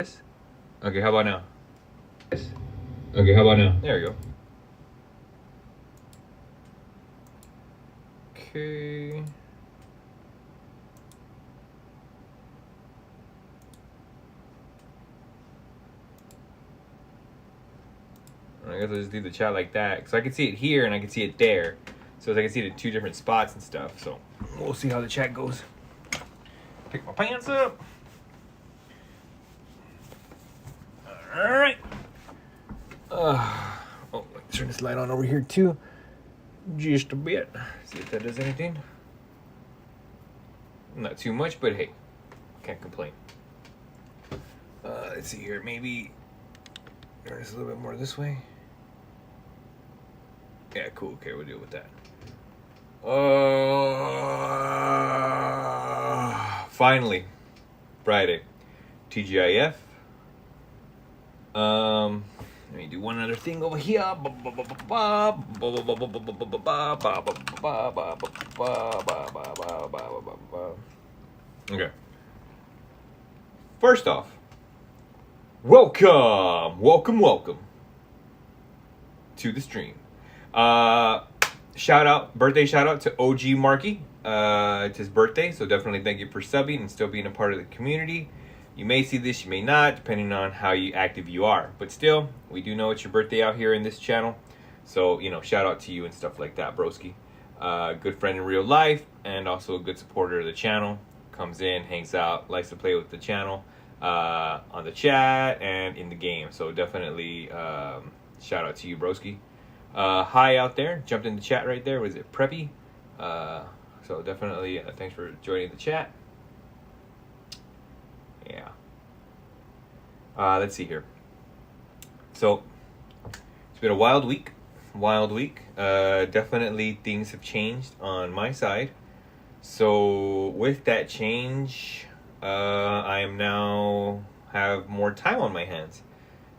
Okay, how about now? Okay, how about now? There we go. Okay. I guess I'll just do the chat like that. Because I can see it here and I can see it there. So I can see it in two different spots and stuff. So we'll see how the chat goes. Pick my pants up. Alright. Oh, let's turn this light on over here too. Just a bit. See if that does anything. Not too much, but hey, can't complain. Let's see here. Maybe turn this a little bit more this way. Yeah, cool. Okay, we'll deal with that. Finally, Friday, TGIF. Let me do one other thing over here. Okay. First off, welcome to the stream. Birthday shout out to OG Marky. It's his birthday, so definitely thank you for subbing and still being a part of the community. You may see this, you may not, depending on how active you are. But still, we do know it's your birthday out here in this channel. So, shout out to you and stuff like that, broski. Good friend in real life and also a good supporter of the channel. Comes in, hangs out, likes to play with the channel on the chat and in the game. So definitely shout out to you, broski. Hi out there, jumped in the chat right there. Was it Preppy? So definitely thanks for joining the chat. Yeah. Let's see here. So it's been a wild week. Definitely things have changed on my side. So with that change, I am now have more time on my hands.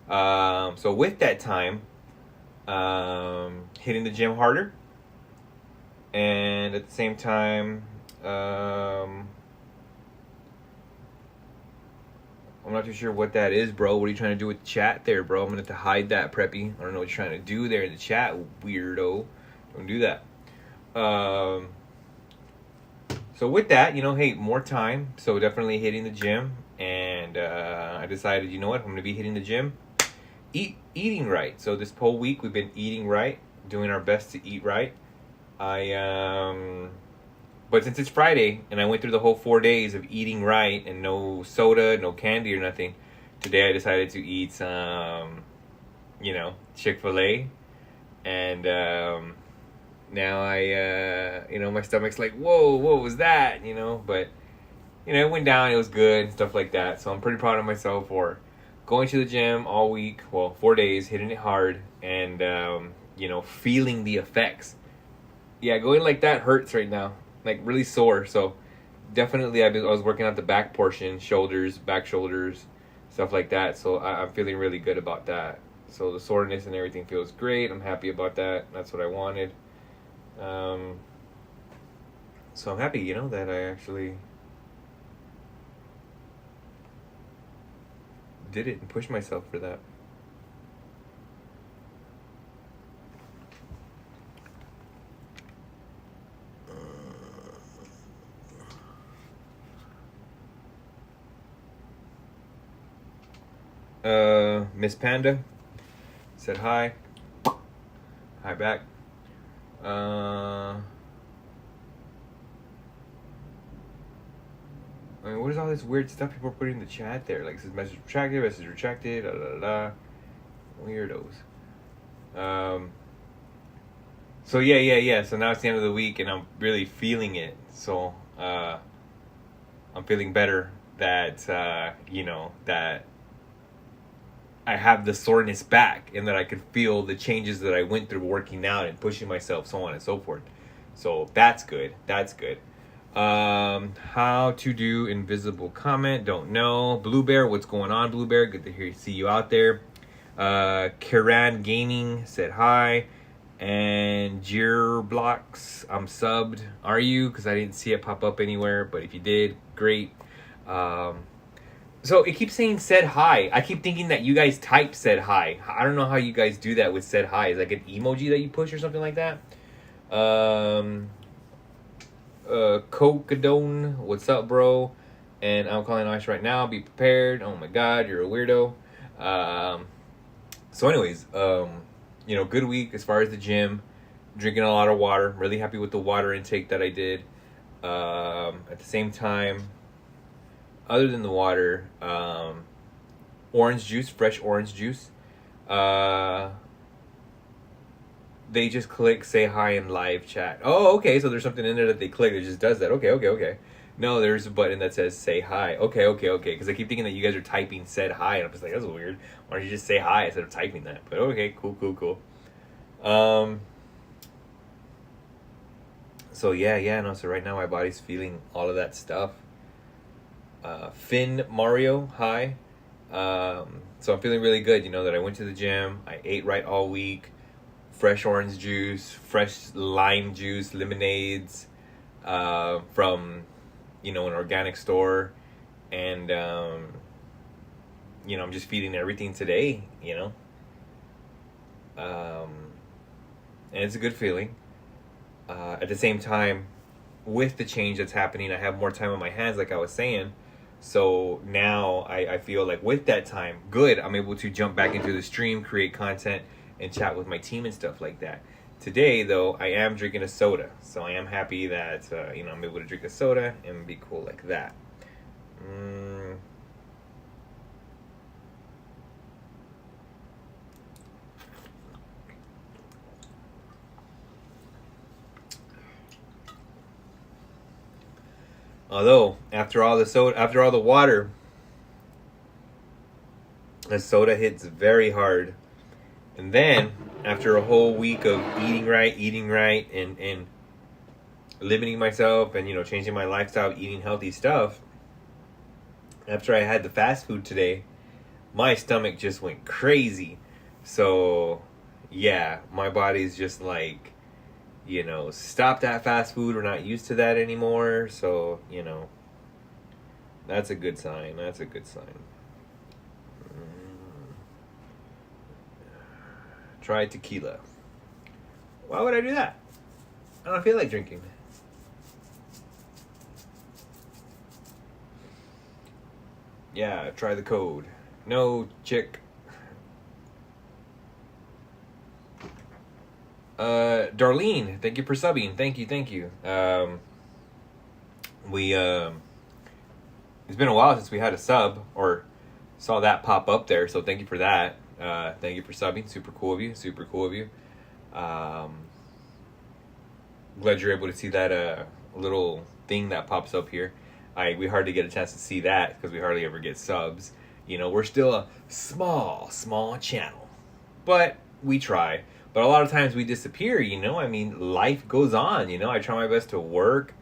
So with that time, hitting the gym harder, and at the same time, I'm not too sure what that is, bro. What are you trying to do with the chat there, bro? I'm gonna have to hide that, Preppy. I don't know what you're trying to do there in the chat, weirdo. Don't do that. So with that, hey, more time. So definitely hitting the gym, and I decided, you know what? I'm gonna be hitting the gym, eating right. So this whole week we've been eating right, doing our best to eat right. But since it's Friday and I went through the whole 4 days of eating right and no soda, no candy or nothing, today I decided to eat some, Chick-fil-A. And now my stomach's like, whoa, what was that? But, it went down, it was good and stuff like that. So I'm pretty proud of myself for going to the gym all week, 4 days, hitting it hard and, feeling the effects. Yeah, going like that hurts right now. Like really sore. So definitely I was working out the back portion, shoulders, back shoulders, stuff like that. So I'm feeling really good about that. So the soreness and everything feels great. I'm happy about that. That's what I wanted. So I'm happy, that I actually did it and pushed myself for that. Miss Panda said hi. Hi back. What is all this weird stuff people are putting in the chat there? Like, it says message retracted, da da da. Weirdos. So yeah. So now it's the end of the week and I'm really feeling it. So, I'm feeling better that, that I have the soreness back and that I could feel the changes that I went through working out and pushing myself, so on and so forth. So that's good. How to do invisible comment? Don't know. Blue Bear, what's going on, Blue Bear? Good to see you out there. Kiran Gaming said hi. And Gearblocks, I'm subbed. Are you? Because I didn't see it pop up anywhere. But if you did, great. So it keeps saying said hi. I keep thinking that you guys type said hi. I don't know how you guys do that with said hi. Is it like an emoji that you push or something like that? Cocadone, what's up, bro? And I'm calling Ice right now. Be prepared. Oh my God, you're a weirdo. So, anyways, good week as far as the gym. Drinking a lot of water. Really happy with the water intake that I did. At the same time, other than the water, orange juice, fresh orange juice. They just click say hi in live chat. Oh, okay. So there's something in there that they click that just does that. Okay. No, there's a button that says say hi. Okay. Because I keep thinking that you guys are typing said hi, and I'm just like, that's weird. Why don't you just say hi instead of typing that? But okay, cool. So no. So right now my body's feeling all of that stuff. Finn Mario, hi. So I'm feeling really good. That I went to the gym. I ate right all week. Fresh orange juice, fresh lime juice, lemonades, from, an organic store, and I'm just feeding everything today, and it's a good feeling. At the same time, with the change that's happening, I have more time on my hands, like I was saying. So now I feel like with that time, good, I'm able to jump back into the stream, create content, and chat with my team and stuff like that. Today, though, I am drinking a soda. So I am happy that, I'm able to drink a soda and be cool like that. Although, after all the water, the soda hits very hard. And then, after a whole week of eating right, and limiting myself and, changing my lifestyle, eating healthy stuff, after I had the fast food today, my stomach just went crazy. So, yeah, my body's just like, stop that fast food. We're not used to that anymore. So, that's a good sign. Try tequila. Why would I do that? I don't feel like drinking. Yeah, try the code. No, chick. Darlene, thank you for subbing. Thank you. It's been a while since we had a sub or saw that pop up there, so thank you for that. Thank you for subbing. Super cool of you. Glad you're able to see that little thing that pops up here. We hardly get a chance to see that because we hardly ever get subs. We're still a small channel, but we try. But a lot of times we disappear. Life goes on. I try my best to work,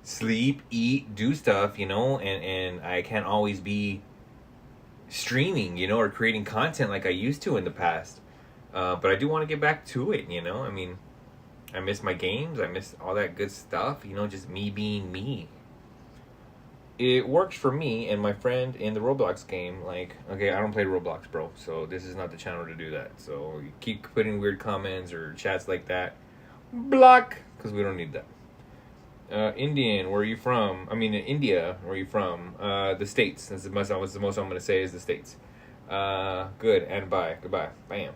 sleep, eat, do stuff. And I can't always be streaming, or creating content like I used to in the past. But I do want to get back to it, I miss my games. I miss all that good stuff, just me being me. It works for me and my friend in the Roblox game. Like, okay, I don't play Roblox, bro, so this is not the channel to do that. So you keep putting weird comments or chats like that, block, because we don't need that. Indian, where are you from? India, where are you from? The States. That's the most I'm going to say is the States. Good, and bye. Goodbye. Bam.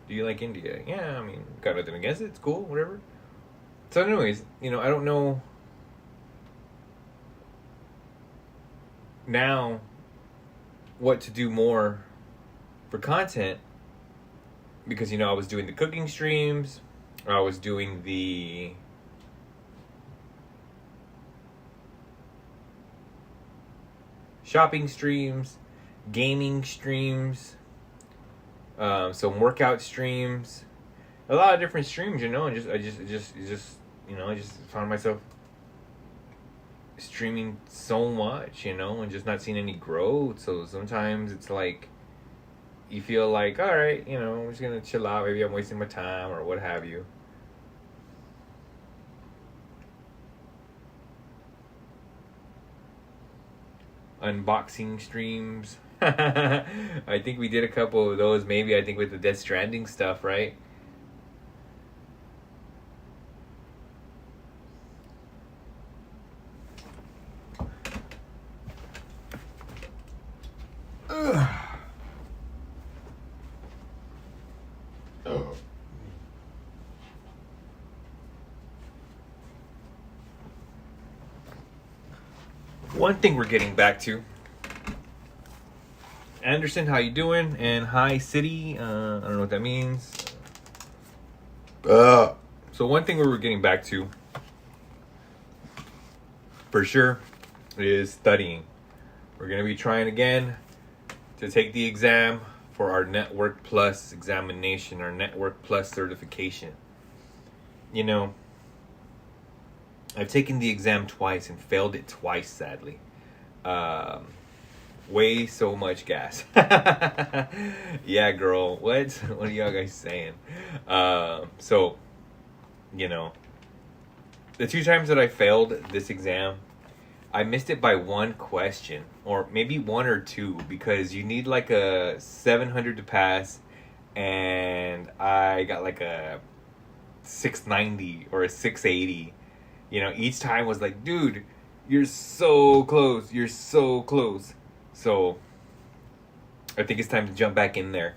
Do you like India? Yeah, got nothing against it. It's cool, whatever. So anyways, I don't know now what to do more for content, because I was doing the cooking streams, I was doing the shopping streams, gaming streams, some workout streams, a lot of different streams, and I just found myself streaming so much, and just not seeing any growth. So sometimes it's like, you feel like, all right, I'm just gonna chill out. Maybe I'm wasting my time or what have you. Unboxing streams. I think we did a couple of those. Maybe I think with the Death Stranding stuff, right? One thing we're getting back to. Anderson, how you doing? And hi, City. I don't know what that means. So one thing we were getting back to, for sure, is studying. We're going to be trying again to take the exam for our Network Plus examination, our Network Plus certification. I've taken the exam twice and failed it twice, sadly. Way so much gas. Yeah, girl. What? What are y'all guys saying? So, the 2 times that I failed this exam, I missed it by 1 question, or maybe 1 or 2, because you need like a 700 to pass, and I got like a 690 or a 680. Each time was like, dude, you're so close. You're so close. So I think it's time to jump back in there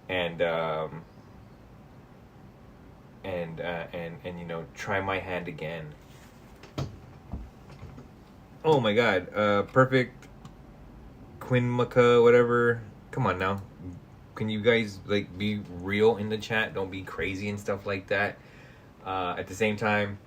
and try my hand again. Oh my god. Perfect Quinmaca, whatever. Come on now. Can you guys be real in the chat? Don't be crazy and stuff like that. At the same time,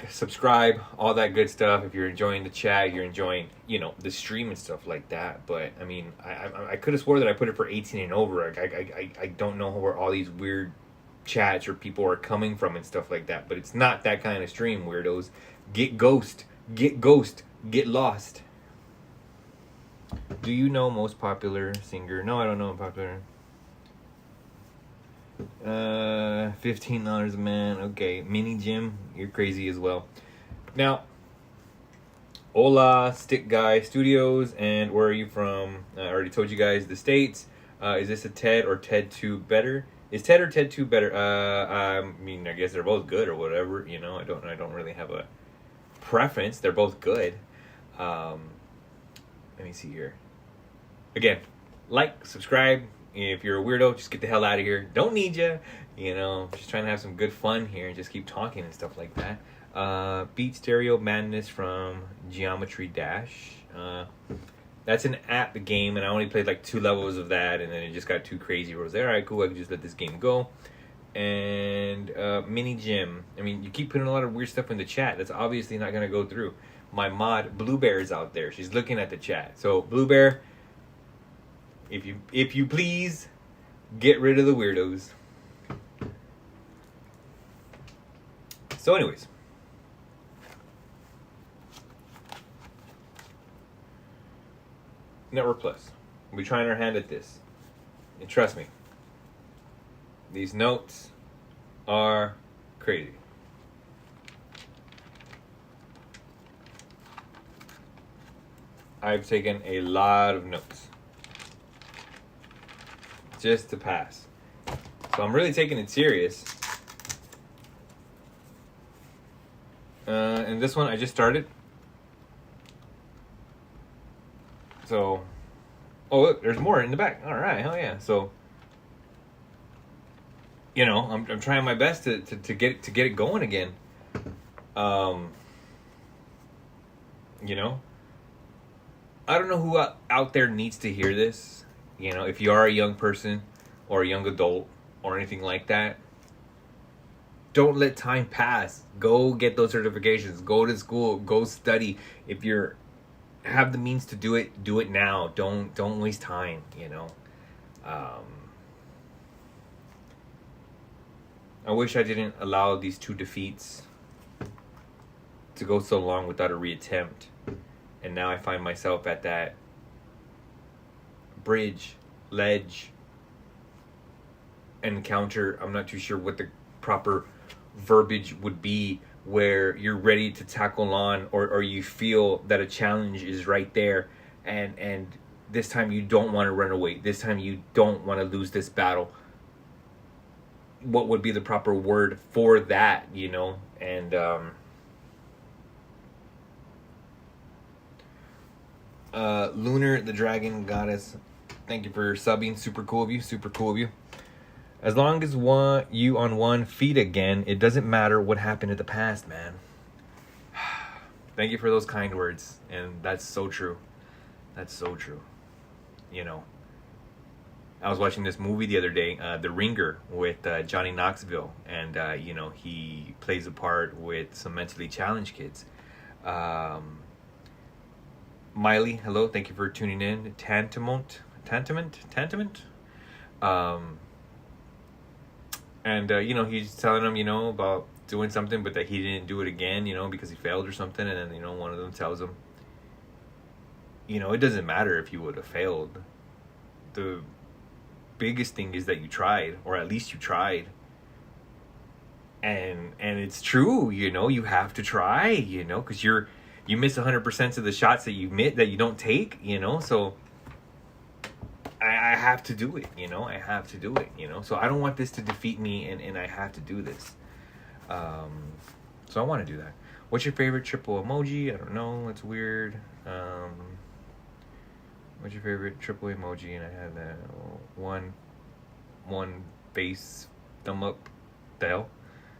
subscribe, all that good stuff. If you're enjoying the chat, you're enjoying, the stream and stuff like that. But I mean, I could have swore that I put it for 18 and over. I don't know where all these weird chats or people are coming from and stuff like that. But it's not that kind of stream, weirdos. Get ghost, get lost. Do you know most popular singer? No, I don't know popular. $15 a man. Okay, Mini Jim, you're crazy as well. Now, hola, Stick Guy Studios, and where are you from? I already told you guys the states. Is this a TED or TED 2 better? Is TED or TED 2 better? I mean, I guess they're both good or whatever. I don't really have a preference. They're both good. Let me see here. Again, subscribe. If you're a weirdo, just get the hell out of here. Don't need you. Just trying to have some good fun here and just keep talking and stuff like that. Beat Stereo Madness from Geometry Dash. That's an app game, and I only played 2 levels of that, and then it just got too crazy. I was like, all right, cool, I can just let this game go. And Mini Gym. I mean, you keep putting a lot of weird stuff in the chat. That's obviously not going to go through. My mod, Blue Bear, is out there. She's looking at the chat. So, Blue Bear, if you please, get rid of the weirdos. So anyways. Network Plus. We'll be trying our hand at this. And trust me, these notes are crazy. I've taken a lot of notes just to pass. So I'm really taking it serious. And this one I just started. So, oh look, there's more in the back. All right, hell yeah. So, I'm trying my best to get it going again. I don't know who out there needs to hear this. If you are a young person or a young adult or anything like that, don't let time pass. Go get those certifications. Go to school. Go study. If you're have the means to do it now. Don't waste time. I wish I didn't allow these 2 defeats to go so long without a reattempt. And now I find myself at that bridge ledge encounter. I'm not too sure what the proper verbiage would be, where you're ready to tackle on, or you feel that a challenge is right there, and this time you don't want to run away. This time you don't want to lose this battle. What would be the proper word for that, you know? And Lunar, the dragon goddess, thank you for subbing. Super cool of you. Super cool of you. As long as you on 1 feet again, it doesn't matter what happened in the past, man. Thank you for those kind words. And that's so true. That's so true. You know, I was watching this movie the other day, The Ringer, with Johnny Knoxville. And, you know, he plays a part with some mentally challenged kids. Miley, hello. Thank you for tuning in. Tantamount. And, you know, he's telling them, you know, about doing something, but that he didn't do it again, you know, because he failed or something. And then, you know, one of them tells him, you know, it doesn't matter if you would have failed. The biggest thing is that you tried, or at least you tried. And it's true, you know, you have to try, you know, because you miss 100% of the shots that you don't take, you know, so I have to do it, you know, I have to do it, you know, so I don't want this to defeat me, and I have to do this. So I want to do that. What's your favorite triple emoji? I don't know, it's weird. What's your favorite triple emoji? And I had that one face thumb up. The hell?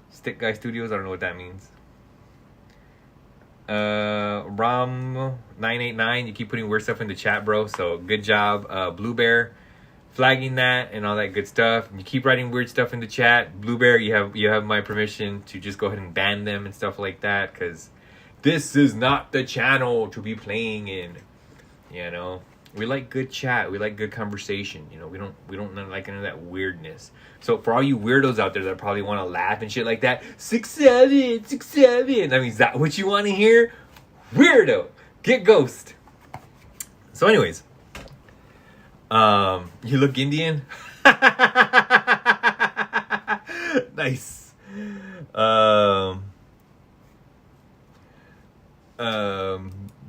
Stick Guy Studios, I don't know what that means. Ram989, you keep putting weird stuff in the chat, bro, so good job. Blue Bear flagging that and all that good stuff. You keep writing weird stuff in the chat. Blue Bear, you have my permission to just go ahead and ban them and stuff like that, because this is not the channel to be playing in, you know. We like good chat. We like good conversation. You know, we don't like any of that weirdness. So for all you weirdos out there that probably want to laugh and shit like that, 6'7". I mean, is that what you want to hear? Weirdo. Get ghost. So anyways, you look Indian. Nice.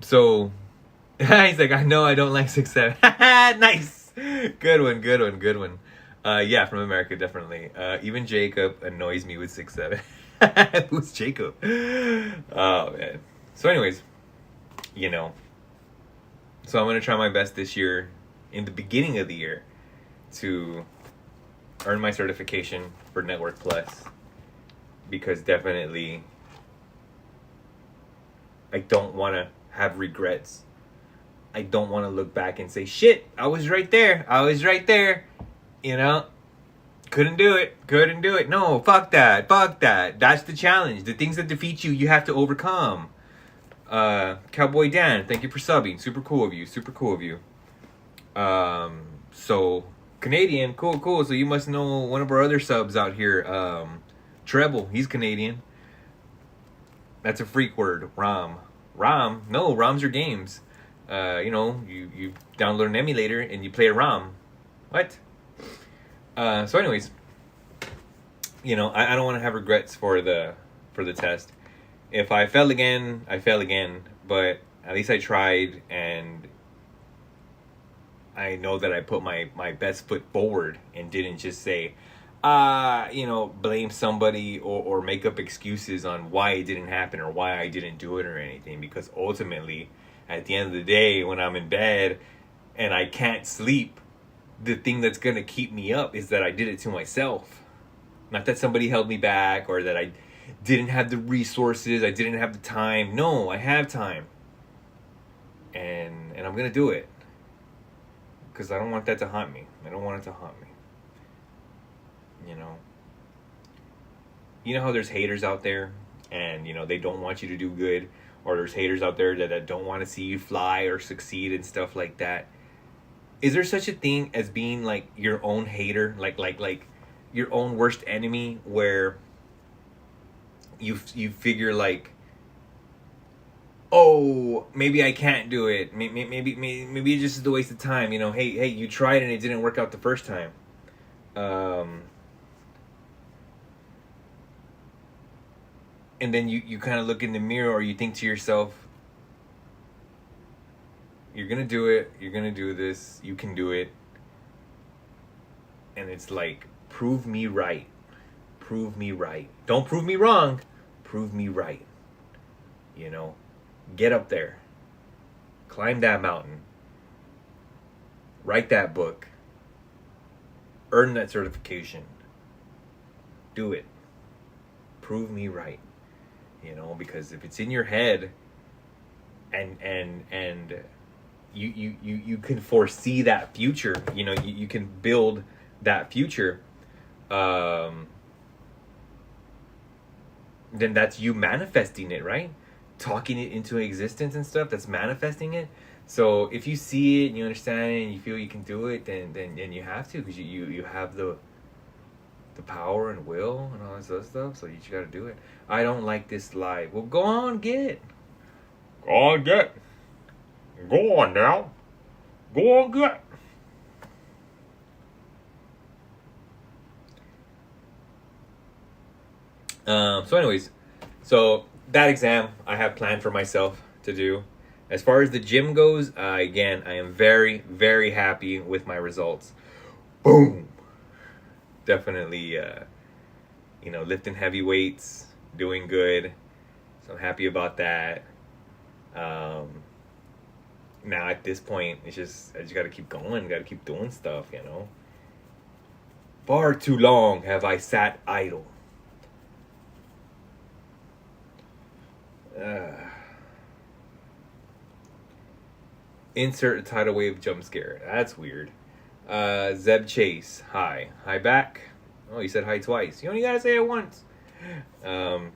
So he's like, I know I don't like 6'7". Nice. Good one. Yeah, from America, definitely. Even Jacob annoys me with 6'7". Who's Jacob? Oh, man. So anyways, you know. So I'm going to try my best this year, in the beginning of the year, to earn my certification for Network Plus. Because definitely, I don't want to have regrets. I don't want to look back and say, shit, I was right there. You know, couldn't do it. No, fuck that. That's the challenge. The things that defeat you, you have to overcome. Cowboy Dan, thank you for subbing. Super cool of you. So Canadian, cool. So you must know one of our other subs out here. Treble, he's Canadian. That's a freak word. Rom. No, ROMs are games. You know, you download an emulator and you play a ROM. What? So anyways, you know, I don't want to have regrets for the test. If I fail again, I fail again. But at least I tried, and I know that I put my best foot forward and didn't just say, you know, blame somebody or make up excuses on why it didn't happen or why I didn't do it or anything. Because ultimately, at the end of the day, when I'm in bed and I can't sleep, the thing that's going to keep me up is that I did it to myself. Not that somebody held me back or that I didn't have the resources, I didn't have the time. No, I have time. And I'm going to do it. Because I don't want that to haunt me. I don't want it to haunt me. You know? You know how there's haters out there and, you know, they don't want you to do good? Or there's haters out there that don't want to see you fly or succeed and stuff like that. Is there such a thing as being like your own hater, like your own worst enemy, where you figure like, oh, maybe I can't do it. Maybe it just is a waste of time. You know, hey, you tried and it didn't work out the first time. And then you kind of look in the mirror, or you think to yourself, you're gonna do it. You're gonna do this. You can do it. And it's like, prove me right. Prove me right. Don't prove me wrong. Prove me right. You know, get up there. Climb that mountain. Write that book. Earn that certification. Do it. Prove me right. You know, because if it's in your head and you can foresee that future, you know, you can build that future, then that's you manifesting it, right? Talking it into existence and stuff, that's manifesting it. So if you see it and you understand it and you feel you can do it, then you have to, because you have the power and will and all this other stuff. So you just got to do it. I don't like this life. Well, go on, get. Go on, get. Go on now. Go on, get. So anyways, so that exam I have planned for myself to do. As far as the gym goes, again, I am very, very happy with my results. Boom. Definitely, lifting heavy weights, doing good. So I'm happy about that. Now at this point, I just got to keep going, got to keep doing stuff, you know. Far too long have I sat idle. Insert a tidal wave jump scare. That's weird. Zeb Chase, hi. Hi back. Oh, you said hi twice. You only gotta say it once. But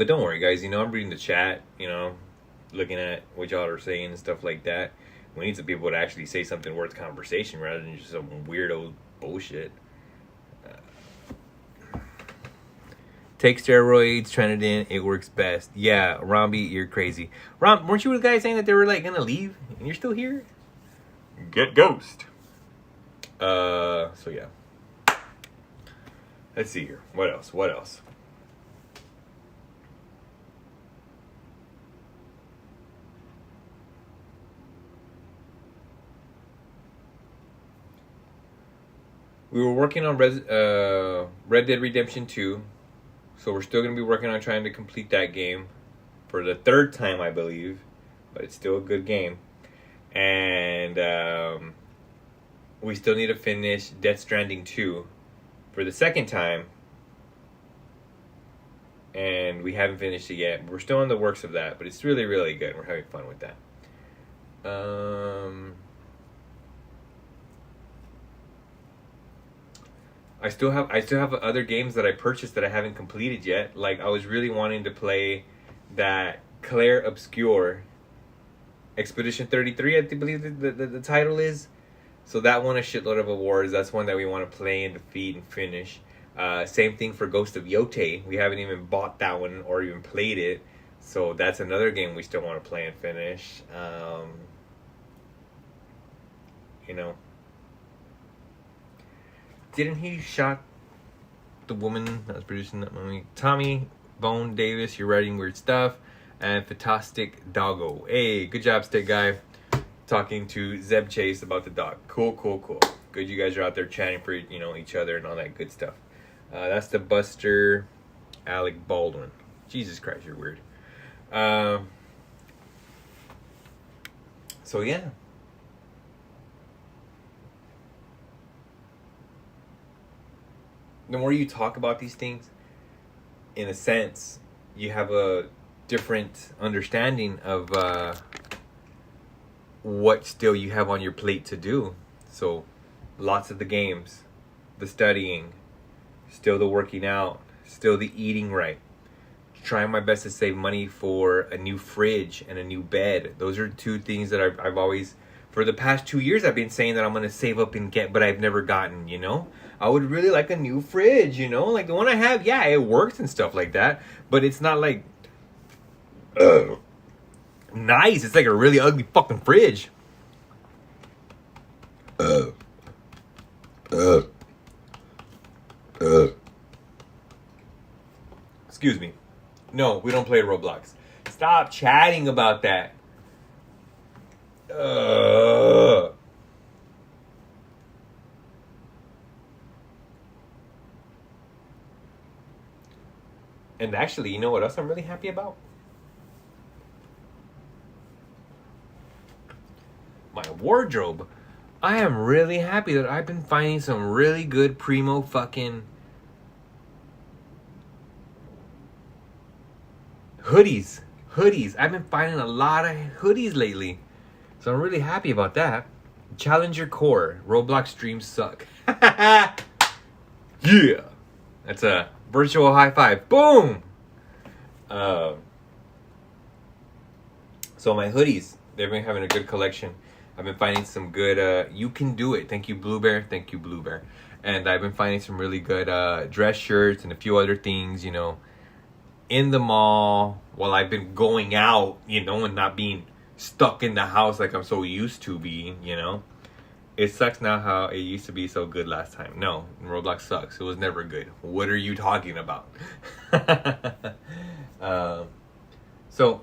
don't worry, guys. You know, I'm reading the chat, you know, looking at what y'all are saying and stuff like that. We need some people to actually say something worth conversation rather than just some weirdo bullshit. Take steroids, Trinidad, it works best. Yeah, Romby, you're crazy. Rom, weren't you the guy saying that they were like gonna leave and you're still here? Get ghost. So yeah. Let's see here. What else? We were working on Red Dead Redemption 2. So we're still going to be working on trying to complete that game for the third time, I believe. But it's still a good game. And we still need to finish Death Stranding 2 for the second time. And we haven't finished it yet. We're still in the works of that. But it's really, really good. We're having fun with that. I still have other games that I purchased that I haven't completed yet. Like, I was really wanting to play that Claire Obscure Expedition 33, I believe the title is. So that won a shitload of awards. That's one that we want to play and defeat and finish. Same thing for Ghost of Yote. We haven't even bought that one or even played it. So that's another game we still want to play and finish. You know. Didn't he shot the woman that was producing that movie? Tommy Bone Davis, you're writing weird stuff. And Fantastic Doggo. Hey, good job, Stick Guy. Talking to Zeb Chase about the dog. Cool. Good you guys are out there chatting for, you know, each other and all that good stuff. That's the Buster Alec Baldwin. Jesus Christ, you're weird. So yeah. The more you talk about these things, in a sense, you have a different understanding of what still you have on your plate to do. So, lots of the games, the studying, still the working out, still the eating right. Trying my best to save money for a new fridge and a new bed. Those are two things that I've always, for the past 2 years, I've been saying that I'm going to save up and get, but I've never gotten, you know? I would really like a new fridge, you know? Like the one I have, yeah, it works and stuff like that. But it's not like, Nice. It's like a really ugly fucking fridge. Excuse me. No, we don't play Roblox. Stop chatting about that. And actually, you know what else I'm really happy about? My wardrobe. I am really happy that I've been finding some really good primo fucking hoodies. I've been finding a lot of hoodies lately. So I'm really happy about that. Challenger Core. Roblox streams suck. Yeah. That's a virtual high five. Boom. So my hoodies, they've been having a good collection. I've been finding some good, you can do it. Thank you, Blue Bear. And I've been finding some really good dress shirts and a few other things, you know, in the mall while I've been going out, you know, and not being stuck in the house like I'm so used to being, you know. It sucks now how it used to be so good last time. No, Roblox sucks. It was never good. What are you talking about? So,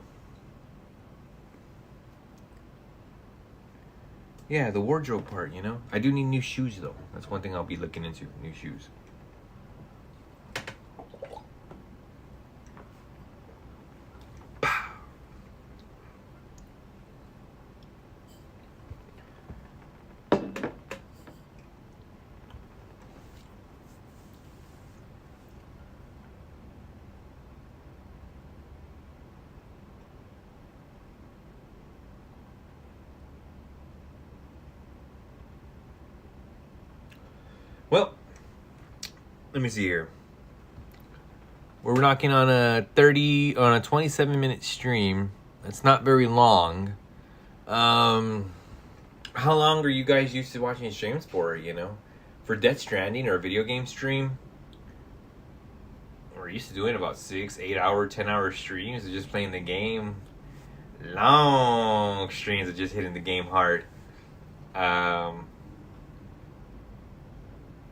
yeah, the wardrobe part, you know. I do need new shoes, though. That's one thing I'll be looking into, new shoes. Well, let me see here. We're knocking on a 27-minute stream. It's not very long. How long are you guys used to watching streams for, you know? For Death Stranding or a video game stream, we're used to doing about 6, 8 hour, 10-hour streams of just playing the game. Long streams of just hitting the game hard.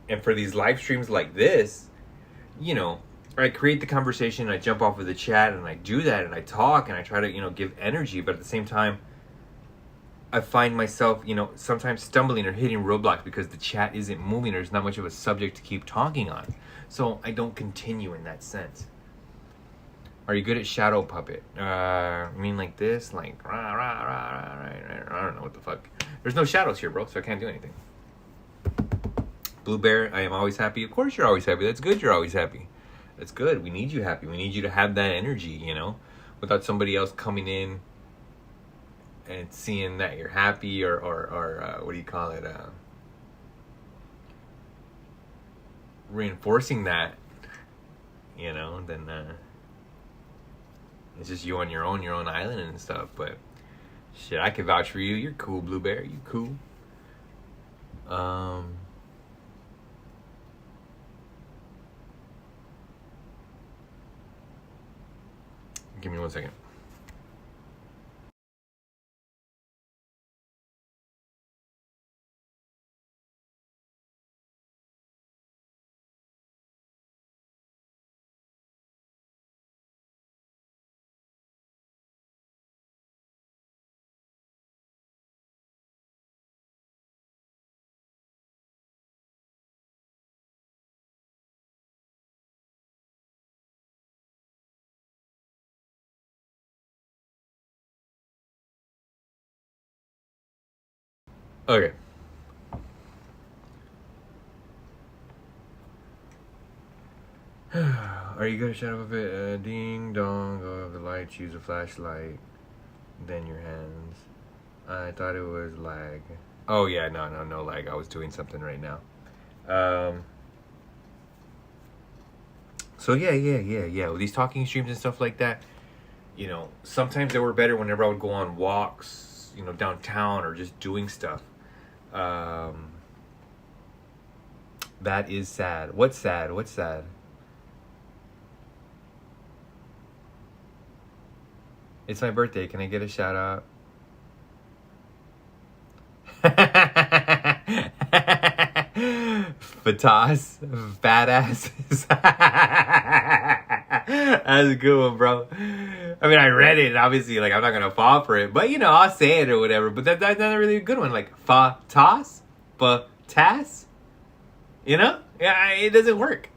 And for these live streams like this, you know, I create the conversation, I jump off of the chat, and I do that, and I talk, and I try to, you know, give energy, but at the same time, I find myself, you know, sometimes stumbling or hitting roadblocks because the chat isn't moving, or there's not much of a subject to keep talking on. So I don't continue in that sense. Are you good at shadow puppet? I mean like this? Like, rah, rah, rah, rah, I don't know what the fuck. There's no shadows here, bro, so I can't do anything. Blue Bear, I am always happy. Of course you're always happy. That's good you're always happy. That's good. We need you happy. We need you to have that energy, you know? Without somebody else coming in and seeing that you're happy or what do you call it? Reinforcing that, you know, then it's just you on your own island and stuff. But shit, I can vouch for you. You're cool, Blue Bear. You cool. Give me 1 second. Okay. Are you good at shadow puppet? Ding dong, go of the light, choose a flashlight, then your hands. I thought it was lag. Oh yeah, no lag. I was doing something right now. So yeah. With these talking streams and stuff like that, you know, sometimes they were better whenever I would go on walks, you know, downtown or just doing stuff. That is sad. What's sad? It's my birthday. Can I get a shout out? Fatas, badasses. That's a good one, bro. I mean, I read it, and obviously, like, I'm not gonna fall for it, but you know, I'll say it or whatever. But that's not a really good one. Like, fatas, fatas. You know, yeah, it doesn't work.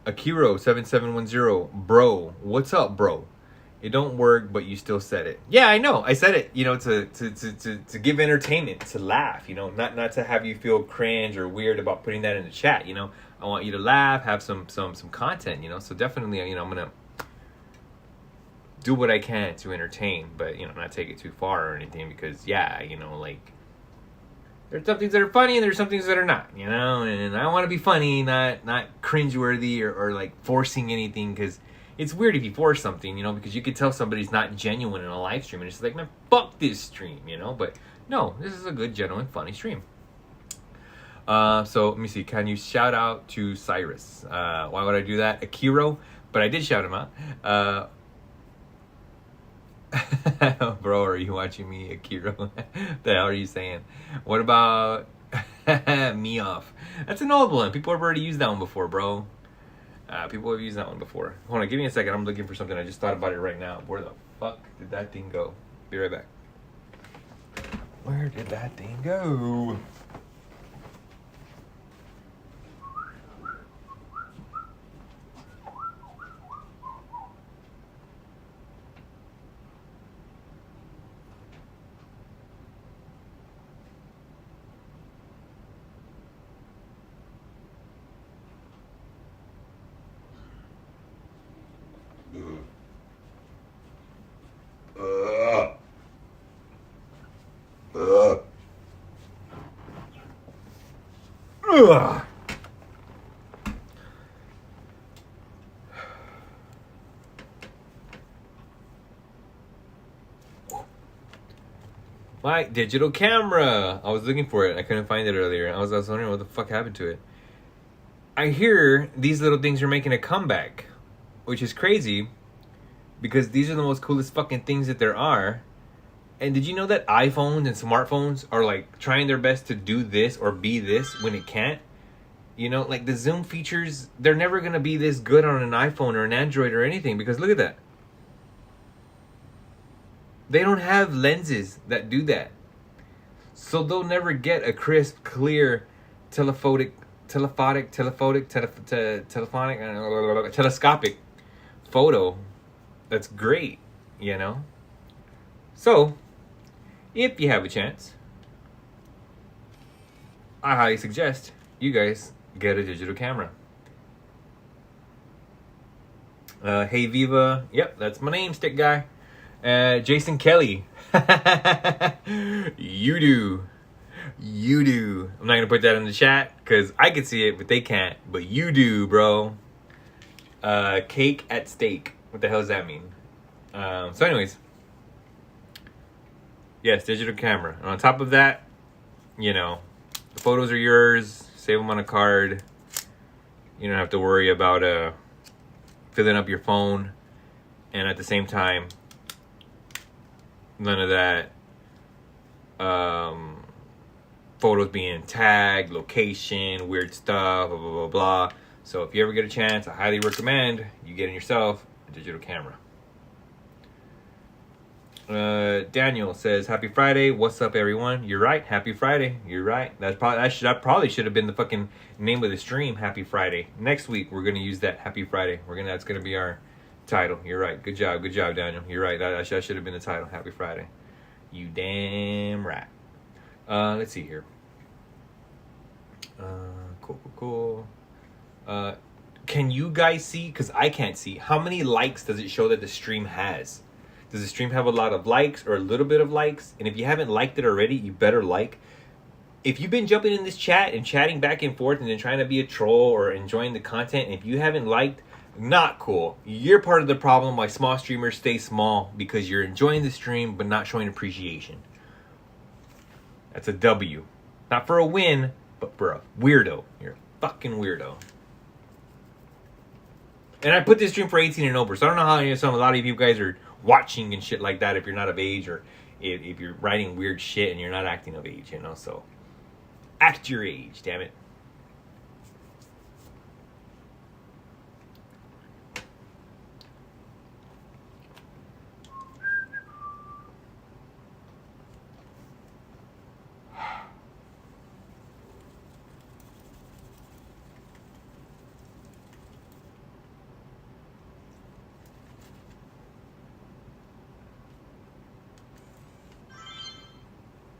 Akiro7710, bro, what's up, bro? It don't work, but you still said it. Yeah, I know. I said it, you know, to give entertainment, to laugh, you know, not to have you feel cringe or weird about putting that in the chat, you know. I want you to laugh, have some content, you know. So definitely, you know, I'm gonna do what I can to entertain, but you know, not take it too far or anything, because yeah, you know, like, there's some things that are funny and there's some things that are not, you know. And I want to be funny, not cringeworthy or like forcing anything, because it's weird if you force something, you know, because you could tell somebody's not genuine in a live stream and it's like, man, fuck this stream, you know. But no, this is a good, genuine, funny stream. So let me see. Can you shout out to Cyrus? Why would I do that? Akiro, but I did shout him out. Bro, are you watching me, Akiro? The hell are you saying? What about me off? That's an old one. People have already used that one before, bro. People have used that one before. Hold on, give me a second. I'm looking for something. I just thought about it right now. Where the fuck did that thing go? Be right back. Where did that thing go? Ugh. My digital camera. I was looking for it. I couldn't find it earlier. I was wondering what the fuck happened to it. I hear these little things are making a comeback, which is crazy, because these are the most coolest fucking things that there are. And did you know that iPhones and smartphones are like trying their best to do this or be this when it can't? You know, like the zoom features, they're never going to be this good on an iPhone or an Android or anything, because look at that. They don't have lenses that do that. So they'll never get a crisp, clear, telescopic photo that's great, you know? So, if you have a chance, I highly suggest you guys get a digital camera. Hey Viva, yep, that's my name, stick guy. Jason Kelly, you do. I'm not gonna put that in the chat because I can see it, but they can't. But you do, bro. Cake at stake. What the hell does that mean? So, anyways, yes, digital camera. And on top of that, you know, the photos are yours. Save them on a card. You don't have to worry about filling up your phone, and at the same time, none of that photos being tagged, location, weird stuff, blah, blah, blah, blah. So if you ever get a chance, I highly recommend you getting yourself a digital camera. Daniel says, happy Friday. What's up, everyone? You're right. Happy Friday. You're right. That probably should have been the fucking name of the stream. Happy Friday. Next week, we're going to use that. Happy Friday. That's going to be our title. You're right. Good job, Daniel. You're right. That should have been the title. Happy Friday. You damn right. Let's see here. Cool. Can you guys see? Because I can't see. How many likes does it show that the stream has? Does the stream have a lot of likes or a little bit of likes? And if you haven't liked it already, you better like. if you've been jumping in this chat and chatting back and forth and then trying to be a troll or enjoying the content, and if you haven't liked, not cool. You're part of the problem why small streamers stay small, because you're enjoying the stream but not showing appreciation. That's a W. Not for a win, but for a weirdo. You're a fucking weirdo. And I put this stream for 18 and over, so I don't know how a lot of you guys are watching and shit like that if you're not of age, or if you're writing weird shit and you're not acting of age, so act your age, damn it.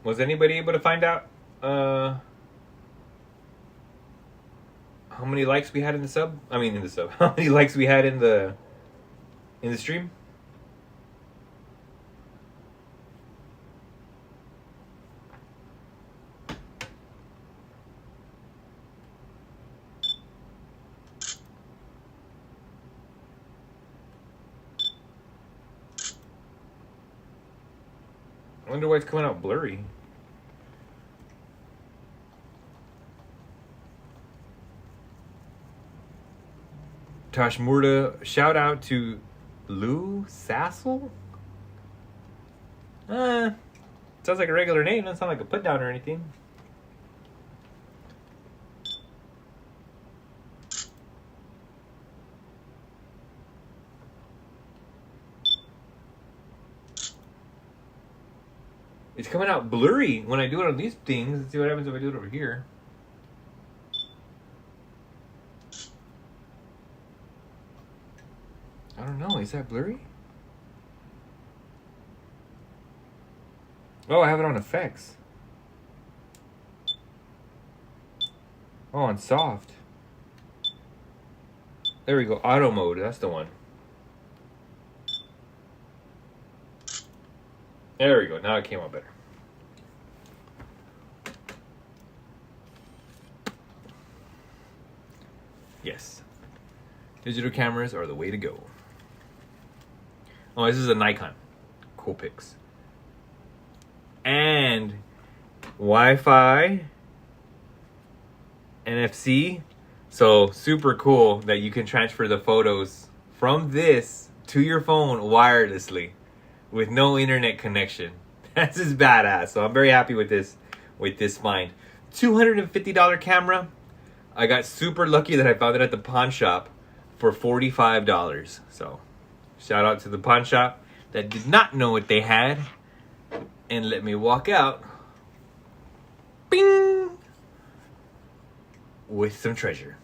Was anybody able to find out how many likes we had in the sub? I mean, in the sub. How many likes we had in the stream? I wonder why it's coming out blurry. Tashmurda, shout out to Lou Sassel? Sounds like a regular name, doesn't sound like a put down or anything. It's coming out blurry when I do it on these things. Let's see what happens if I do it over here. I don't know. Is that blurry? Oh, I have it on effects. Oh, on soft. There we go. Auto mode. That's the one. There we go. Now it came out better. Yes. Digital cameras are the way to go. Oh, this is a Nikon Coolpix. And Wi-Fi, NFC. So super cool that you can transfer the photos from this to your phone wirelessly with no internet connection. That's just badass. So I'm very happy with this find. $250 camera. I got super lucky that I found it at the pawn shop for $45. So shout out to the pawn shop that did not know what they had and let me walk out, bing, with some treasure.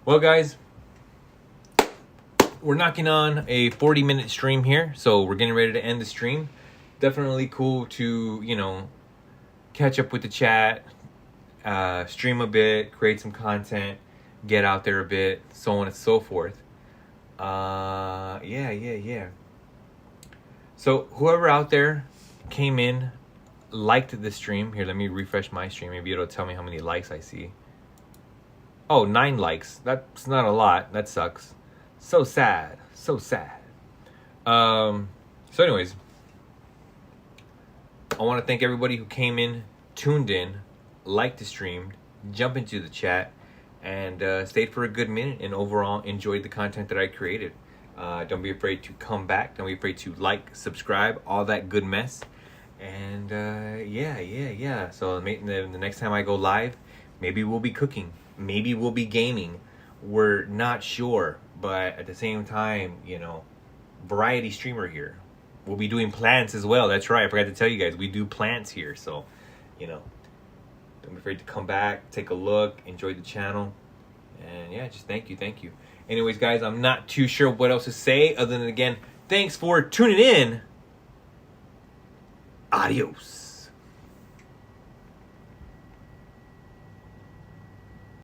Well, guys, we're knocking on a 40-minute stream here, so we're getting ready to end the stream. Definitely cool to, catch up with the chat, stream a bit, create some content, get out there a bit, so on and so forth. Yeah. So whoever out there came in, liked the stream. Here, let me refresh my stream. Maybe it'll tell me how many likes I see. Oh, 9 likes. That's not a lot. That sucks. So sad. So anyways, I want to thank everybody who came in, tuned in, liked the stream, jumped into the chat, and stayed for a good minute and overall enjoyed the content that I created. Don't be afraid to come back. Don't be afraid to like, subscribe, all that good mess. And yeah. So the next time I go live, maybe we'll be cooking. Maybe we'll be gaming. We're not sure. But at the same time, variety streamer here. We'll be doing plants as well. That's right. I forgot to tell you guys. We do plants here. So, don't be afraid to come back, take a look, enjoy the channel. And yeah, just thank you. Anyways, guys, I'm not too sure what else to say other than, again, thanks for tuning in. Adios.